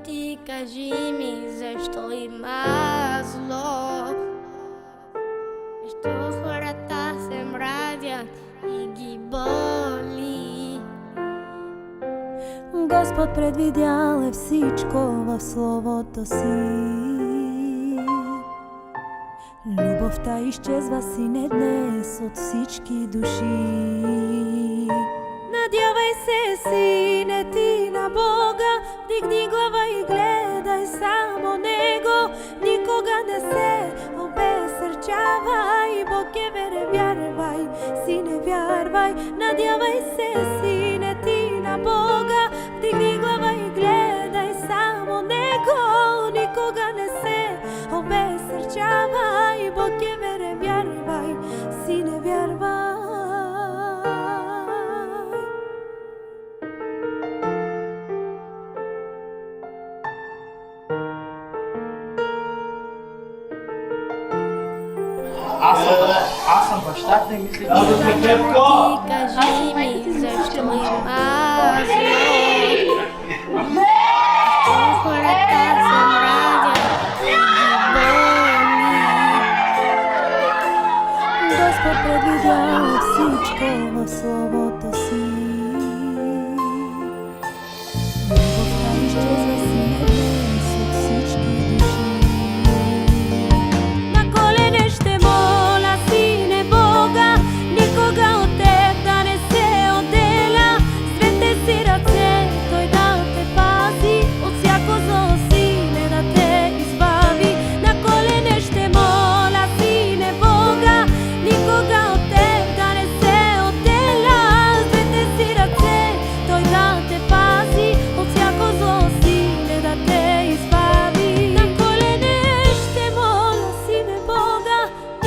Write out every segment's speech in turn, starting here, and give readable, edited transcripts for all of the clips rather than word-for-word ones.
Ti кажи ми защо има зло, защо хората се мразят и ги боли. Господ предвидял е всичко в Словото си. Любовта изчезва, сине, днес от всички души. Надявай се, сине, ти на Бога, дигни глава и гледай само Него. Никога не се обесърчавай, Бог е верен, вярвай, сине, вярвай. Надявай се, сине, ти на Бога, дигни глава и гледай само Него. Никога не се обесърчавай, Бог е верен, вярвай, сине, вярвай. Аз съм бащата и мисля, че... Ти кажи ми защо има зло, хората се мразят и ги боли. Господ предвидял всичко в Словото си. Любовта изчезва, сине, днес от всички души. На колене ще моля, сине, Бога, никога от теб да не се отделя. Свете си ръце, Той да те пази, от всяко зло, сине, да те избави. На колене ще моля, сине, Бога, никога от теб да не се отделя. Свете си ръце, Той да те пази, от всяко зло, сине, да те избави. На колене ще моля, сине, Бога,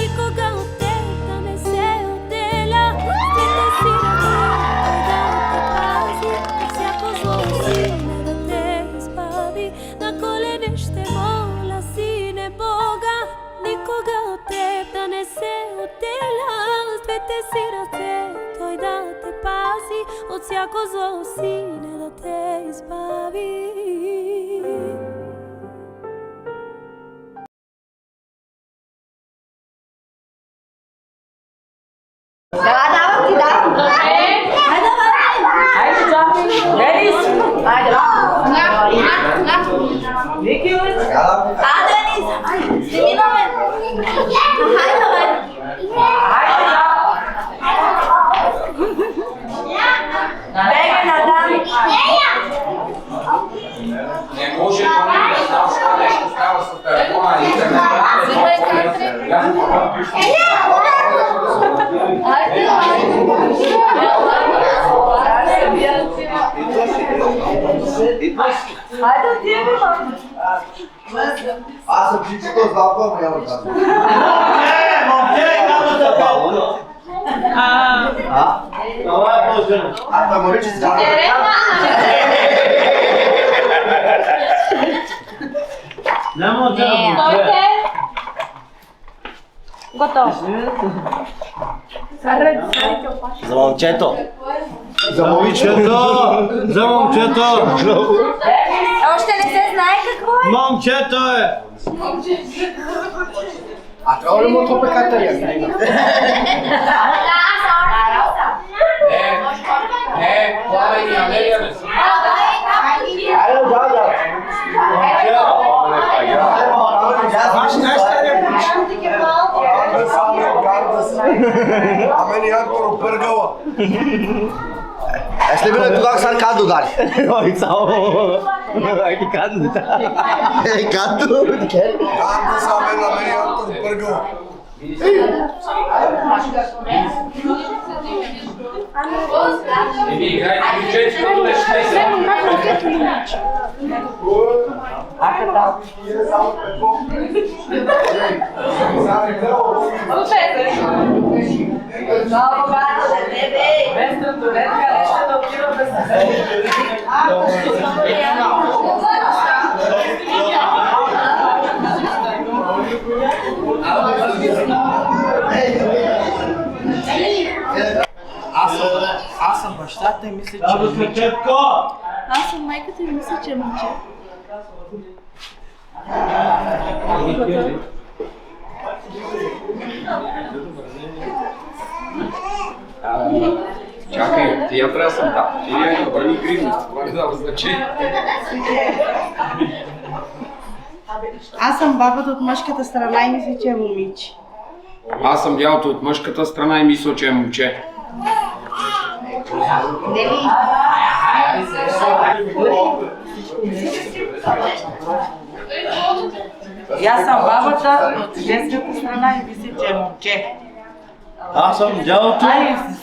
никога от теб да не се отделя. Свете си ръце, Той да те пази, от всяко зло, сине, да те избави. На колене ще моля, сине, Бога, никога от теб да не се отделя. С двете си ръце Той да те пази, от всяко зло, сине, да те избави. Давам ти, давам. Хайде, Денис! Хайде, Вики, Денис! Снимаме! Хайде, Бега на Дан! Не може да става нещо, става с телефона и Хайде, отиваме, мама! Аз съм чичето с балкон, няма да кажа. Това е по-зелено. А, той моричи си дава. Няма да Готово. За момчето. За момчето! За момчето! Още не се знае какво е. Момчето е! А трябва ли му отопе Катария? Не, това и Амелия не са. Айде, да. Амели Янкоро пъргала. Сте били тогава са кадо дали? Ой, само... Ай, ти кадо. Кадо? Кадо са Амели Янкоро пъргала. Еми, играйте бюджет, като не ще се. Много бавно дете, бе! Без тантуретка, нещо да отива да се... Аз съм бащата и мисля, че е момиче. Аз съм майката и мисля, че е момче. Čakaj, ja treba sam da. Ili ja imam prvi krizu, това не дава значение. Аз съм бабата от мъжката страна и мисля, че е момиче. Аз съм бялото от мъжката страна и мисля, че е момче. И аз съм бабата от женската страна и мисля, че е момче. Аз съм дялото,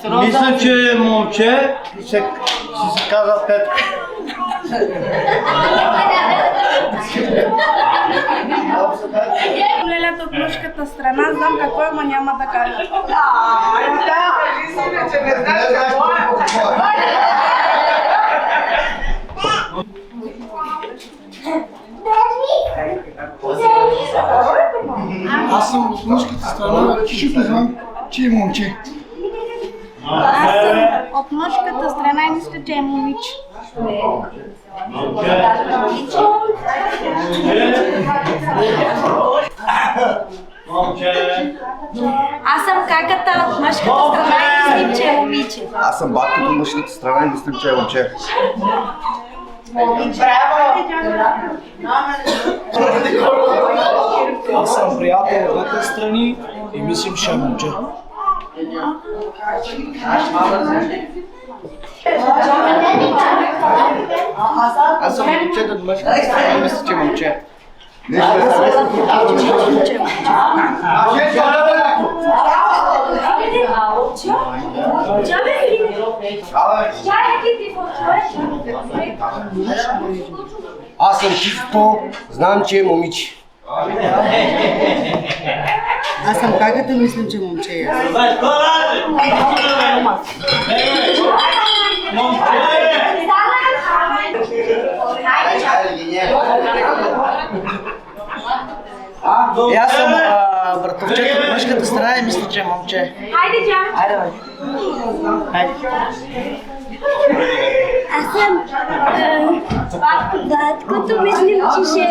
мисля, че е момче и се казва Петко. Лелята от мъжката страна, знам какво е, ма няма да кажа. Аз съм от мъжката страна, чисто знам, че е момче. Аз съм от мъжката страна и мисля, че е момиче. Аз съм каката от мъжката страна и мисля, че е момиче. Аз съм батката от мъжката страна и мислим, че е момче. Аз съм приятел от двете страни и мислим, че е момче. Аз съм момчето от мъжката страна и мисля, че е момче. Аз съм чисто, знам, че е момиче. Аз съм каката, мислим, че е момче. И аз съм братовчет от мъжката страна и мисля, че е момче. Хайде, бе. Аз съм таткото, мислим, че ще е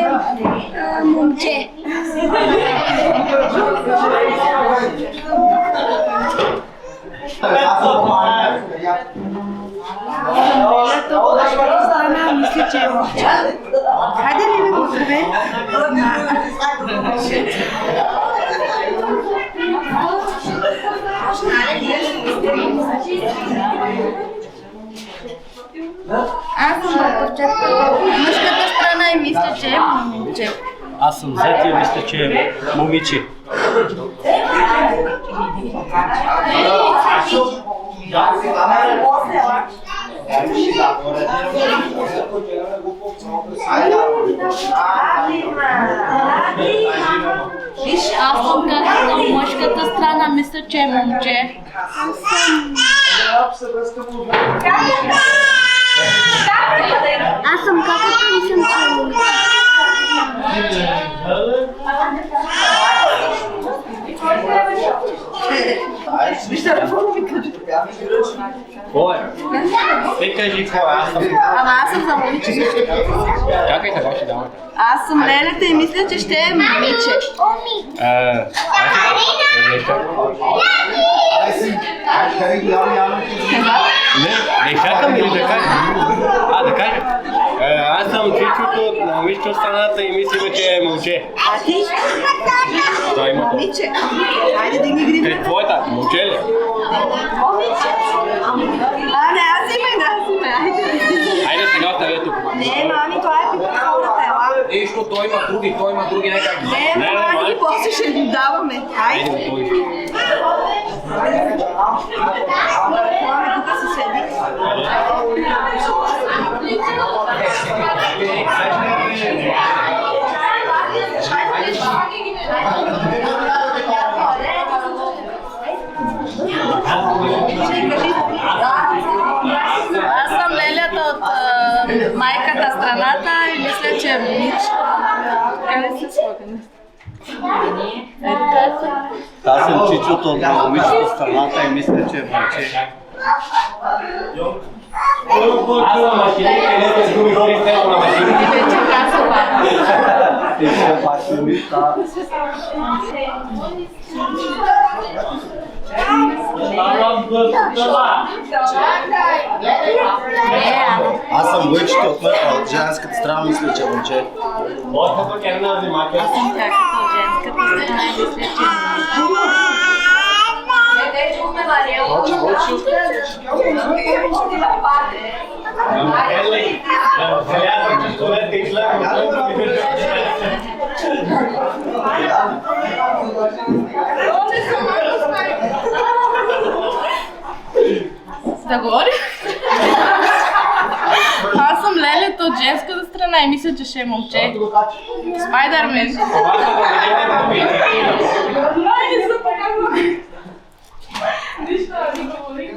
момче. Лелята от мъжката страна, мисля, че е момче. Хайде ли ме го здраве? Аз съм братовчетка от мъжката страна и мисля, че е момче. Аз съм зет и мисля, че е момиче. Аз съм както от мъжката страна, мисля, че е момче. Аз съм каката, мислим, че е момче. Кой? Ти кажи кой, аз съм. Ама аз съм за момиче. Чакайте, бачи, давайте. Аз съм лелята и мисля, че ще е момиче. Не чакам или да кажа? Да кажа. Аз съм чичото от момичето от страната и мислим, че е момче. А ти? Да, има то. Момиче. Хайде да ги гривнете. Е, твоята, момче ли? Момиче. Не, аз имах. Айде сега оставя тук. Не, мами, това е пипа хората, ела. Нещо, той има други, нека ги. Не, мами, после ще ги даваме. Хайде. Айде, той. Мами, тук се седи. Аз съм лелята от майката страната и мисля, че е момиче. Така ли се слагаме? Аз съм чичото от момичето от страната и мисля, че е момче. Аз съм машините, където с други хора на машините. Аз съм момичето от женската страна, мисля, че момче. Да говори? Аз съм Лелето от женската страна и мисля, че ще е момче. Спайдърмен.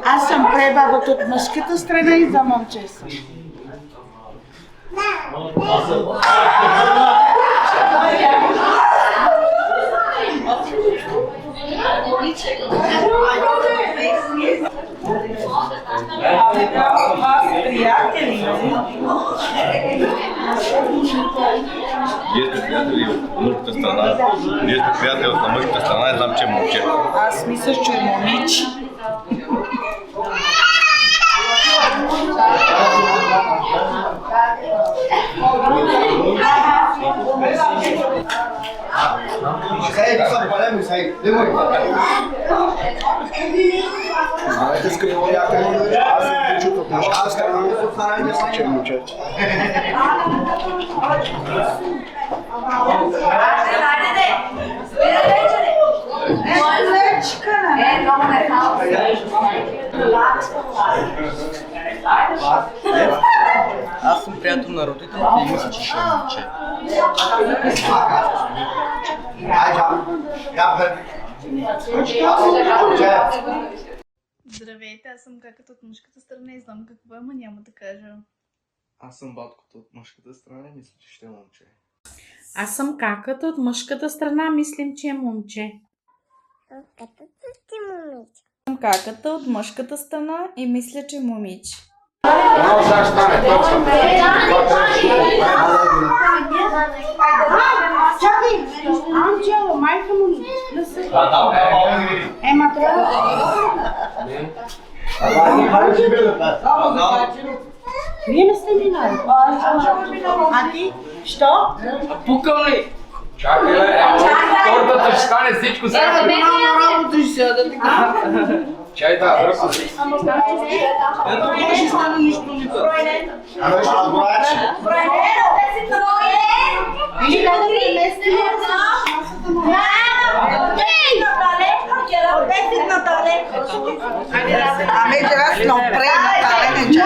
Аз съм пребабата от мъжката страна и за момче съм. Вие сте приятели от мъжката страна. Вие сте приятели от мъжката страна и знам, че е момче. Аз мисля, че е момич. Знаете, скъпи приятели, аз съм момичето от мъжката страна и мисля, че е момче. Аз съм приятел на родителите и мисля, че ще е момче. Здравейте, аз съм каката от мъжката страна и знам какво има, няма да кажа. Аз съм баткото от мъжката страна и мисля, че ще е момче. Аз съм каката от мъжката страна, мислим, че е момче. Съм каката от мъжката страна и мисля, че е момиче. Чакай, Анджела, майка му не се... Ема трябва... Вие не сте минали. А ти? Що? Пукам ли? Чакай, тортата ще стане всичко сега. Няма работа ще сега да така. Чай да, бръсо. Ето не ще стане нищо ни това. Абе, ще разговаряш. Или да премести Ами трябва да опре на талене, че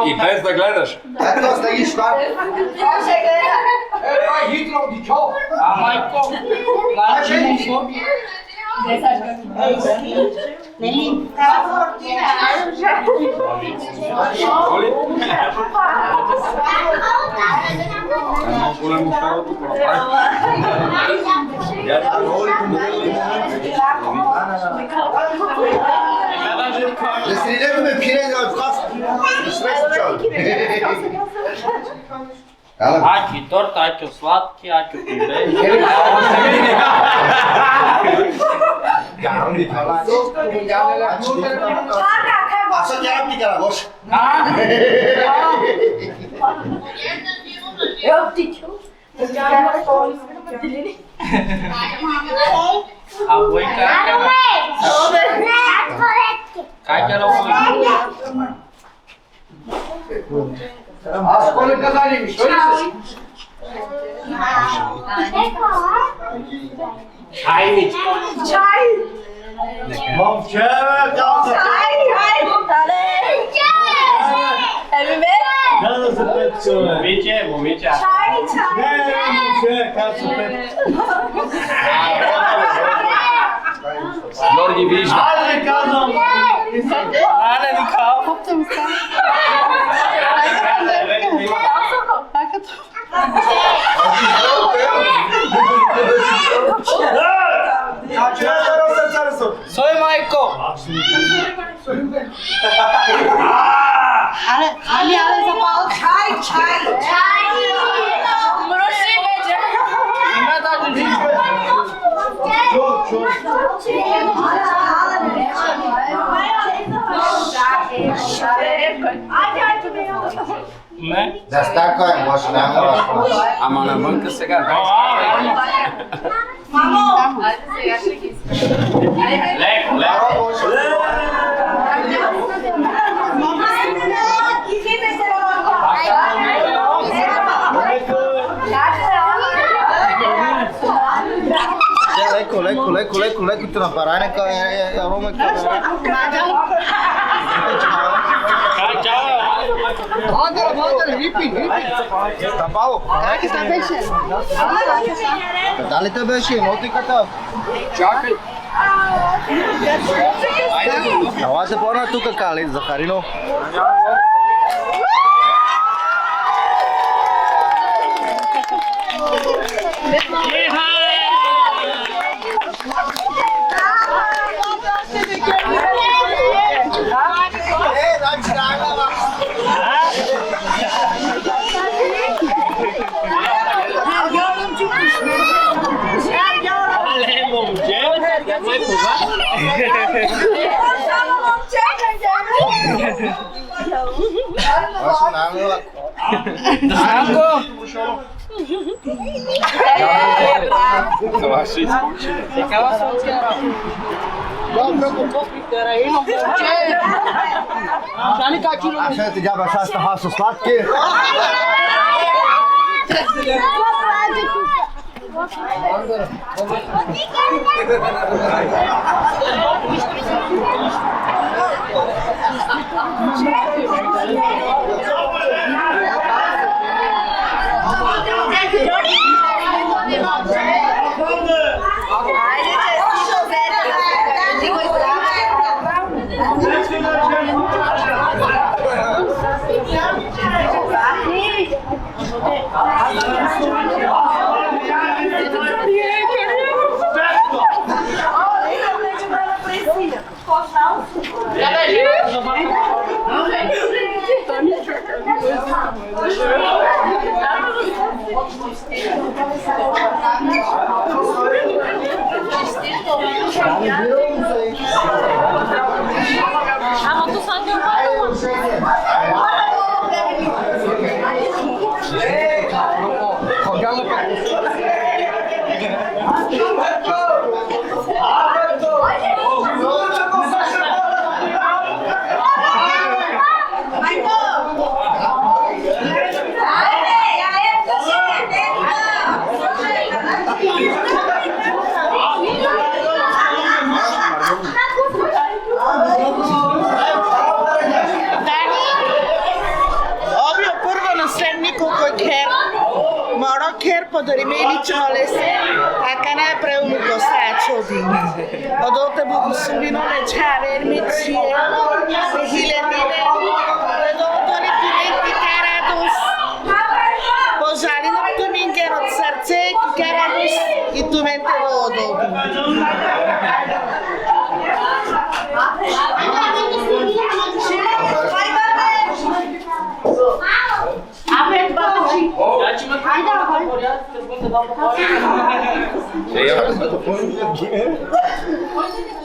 И без да гледаш. Ето, стеги шкаф. Ей, Хитлер, дичо! майко. Значи му фобия. Нели? Много големо става тук. Я Средето пире да вкус. Аки торт, аки сладки, аки пире. Аса тя ти кара гош. А вой как? Как я ловлю? Аз коли казали ми, що ли си? Чайник. Момче, каза. Момиче, момиче. Георги вижда. Але ви казвам. Сой майко. Ale zapal čaj. Mroši večer. Има даже Не. Да стака е, може да. Ама навънка сега. Леко, леко. Леко ти направя, нека арома Чао. випи. Стапало. Дали те беше, нотиката. Чакай. Ела се по-на тука, Кали, Захарино. Але момче, мой кога? Аз намила. Това ще изкучи. Așa te deaba așa asta hasul slatke. Ama tu sanki Pădării mei nici nu alese, acá não é para eu me gostar de chodinho. O doutor Bugusumi não é chave, me tira, ele tira, o doutor ele tem que cara dos, pois ali não tu me quero cerce, que cara dos e tu me entero o doutor.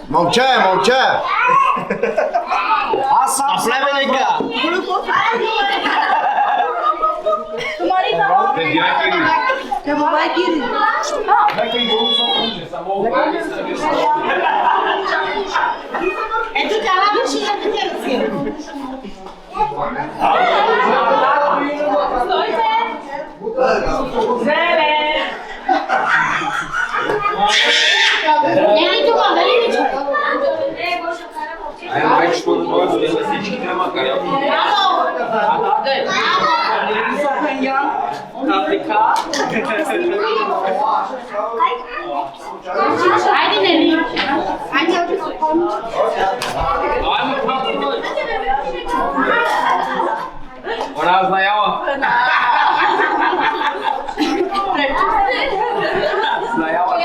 Момче, момче! Аз съм племенника! Ето кара машината те разира. Не, това, дали не чуя? Айде, вече ще да всички трябва карат. Айде, не. Айде, Ona znajała. Znajała.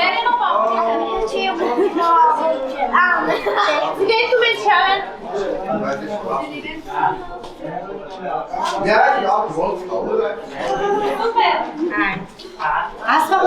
Аз съм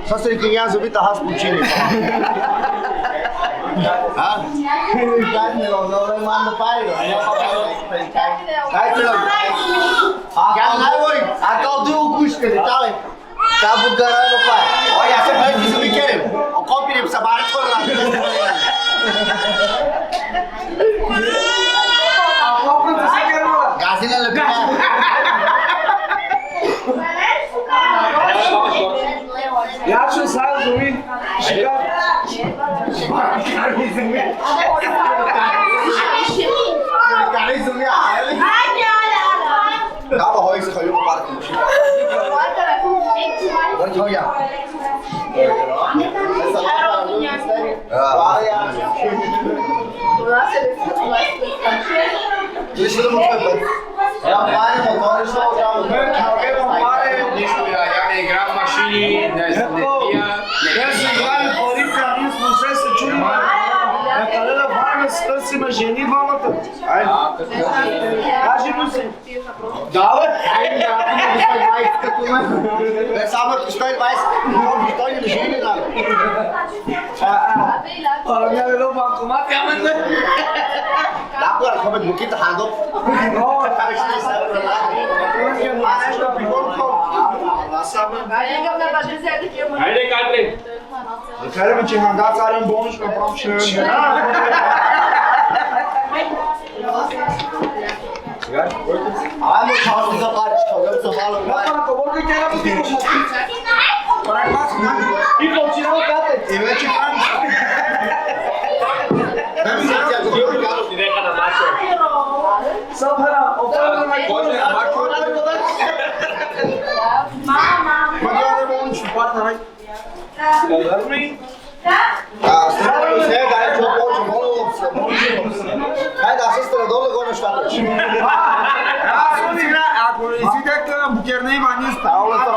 Să se încheiază vita has puțini. Ha? Carnelo, nu le mando paio. Hai să. Chiar n-ai voi. Acolo du cușcă de tale. Ca bucără nu pai. Olha, você vai dizer o que quer. O compre para saber por lá. Gazile le pia. Ja ću sad zumit. Dava Roy se caiu no parque. Vai jogar. Essa Deixa eu ver. É a mare motor și o geamă. Avem o mare, niște ea ne gram mașini, ne zădepia. Deci iar poliția a zis nu se să ciuma. Dacă le vară să se mă jeni vama tot. Hai. Haji nu se. Da, bă. Hai, da, nu se mai cât mai. Vezi am că stai mai. Nu stai în jeni la. Ora mi-a luat bancomat, i-am îndoi. Da, până că mă buchit hando. Nu, care știi să vă la. Asta e primul cop. Lasă-mă. Haide, Catrin! De care mă ce handați are în bun și comprăm și Hai mă, ceau să faci, căutăm să vală cu aia. Că vor că chiar am putut. Pragmați, nu? Ipo, cine mă cate? E vece cam. Dă-mi senția că eu ca Direct la mașă. Să fără, o fără mai bine. Mă doare bun și poartă, hai. Dormi? Strada mi se da je to počeo malo se Hajde, a sestra dole go nešto atrči. Ako izidete na bukerne ima ništa. Ovo je to.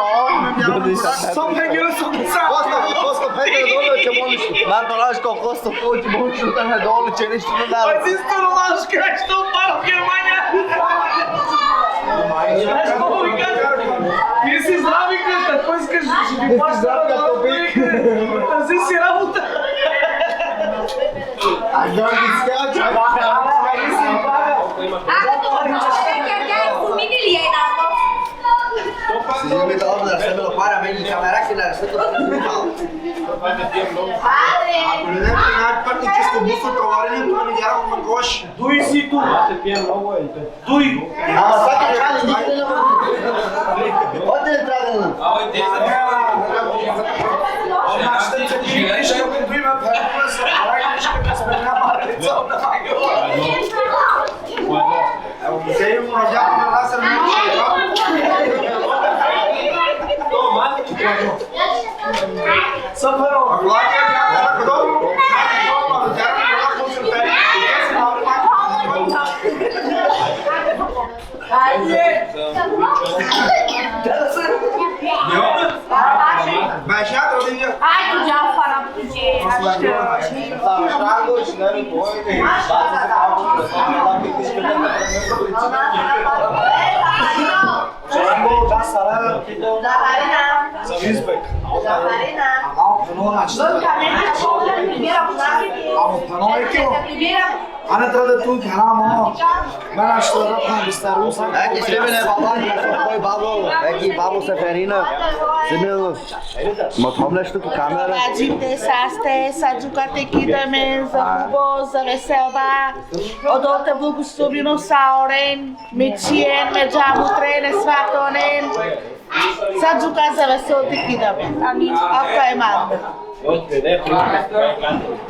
Sam pegel sam sam. Kosto Peter dole će moliš. Man to laš kao Kosto poći moliš da me dole će ništa ne da. Pa ti sto laš kaj što paro Germanja. Ti si zdravika, tako iskažeš, ti baš zdravika to bika. Тази си работа. A Jorge skače. Si mi da ovdje se bilo para meni kamera ki na sve to malo. Ako ne naći prvi čisto busu tovarenje, to mi djera u koš. Дуй си tu. Se pijem mnogo je to. Дуй. Ama svaki čan nikde ne može. Ode ne traga nam. Значи те ти ще го има правилно се правиш като сме на марица на магио. Evo mi se imamo na djaku da nas ne može. To mati. Сапаро. A glada je djaka tako dobro. Djaka je tako se peri. I gdje se malo mati. Baixar a rodinha. Ai, tu já fala pro dia. Tá, estrago, chinelo, boi. Čerango, da sara. Da Marina. Izbek. Da Marina. A malo pano znači. Primeira, A malo pano je kilo. primeira А не трябва да тут хамо. Бана ще ръпна да стару са. Еки сливене баба, кой бабо, еки бабо Сеферина. Симил. Мотом нещо ки камера. Раджите, састе, саджукате кидаме за хубаво, за веселба. Одоте благословено саорен, мечиен, меджамутрен, сватонен. Саджука за веселте кидаме. Ако е манда.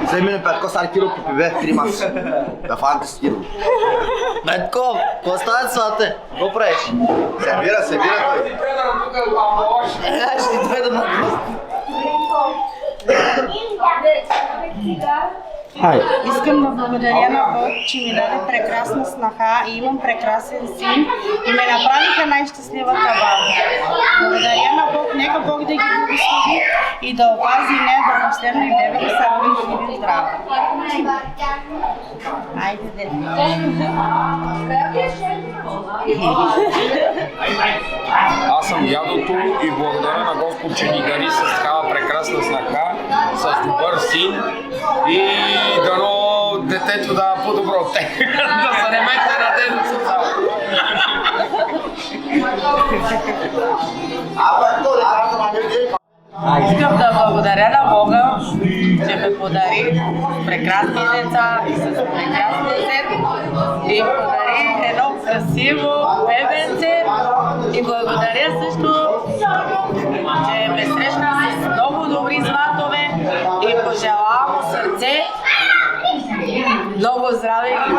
Семене Петко саркиро попиве 3 маса. Да фанти скиро. Петко, какво става свате? Какво правиш? Сервира той. Ще дойда на гост. Искам да благодаря на Бог, че ми даде прекрасна снаха и имам прекрасен син и ме направиха най-щастливата баба. Благодаря на Бог, нека Бог да ги благослови и да опази нея да последно и бебе да са роди живи и здрави. Айде, дете. Аз съм дядото и благодаря на Господ, че ни дари с такава прекрасна снаха, с добър син и дано детето да е по-добро от теб. Да се не мете на дедото само. Искам да благодаря на Бога, че ме подари прекрасни деца и с прекрасния дет и подари едно красиво бебенце и благодаря също, че ме срещна с много добри златове и пожелавам от сърце много здраве и